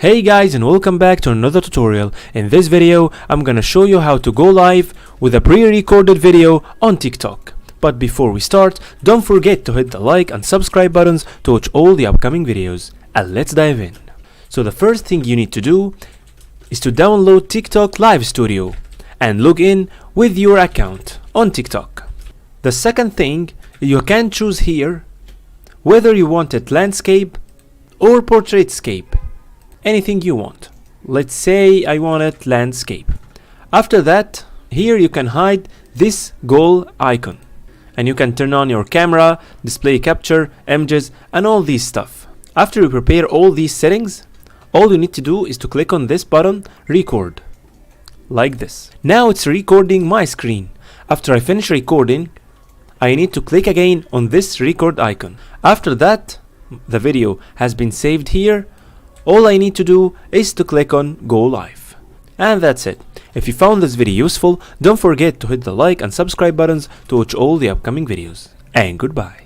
Hey guys, and welcome back to another tutorial. In this video I'm gonna show you how to go live with a pre-recorded video on TikTok. But before we start, don't forget to hit the like and subscribe buttons to watch all the upcoming videos. And let's dive in. So the first thing you need to do is to download TikTok Live Studio and log in with your account on TikTok. The second thing, you can choose here whether you want it landscape or portraitscape. Anything you want. Let's say I want it landscape. After that, here you can hide this goal icon and you can turn on your camera, display capture, images and all these stuff. After you prepare all these settings, all you need to do is to click on this button, record, like this. Now it's recording my screen. After I finish recording, I need to click again on this record icon. After that, the video has been saved here. All I need to do is to click on Go Live. And that's it. If you found this video useful, don't forget to hit the like and subscribe buttons to watch all the upcoming videos. And goodbye.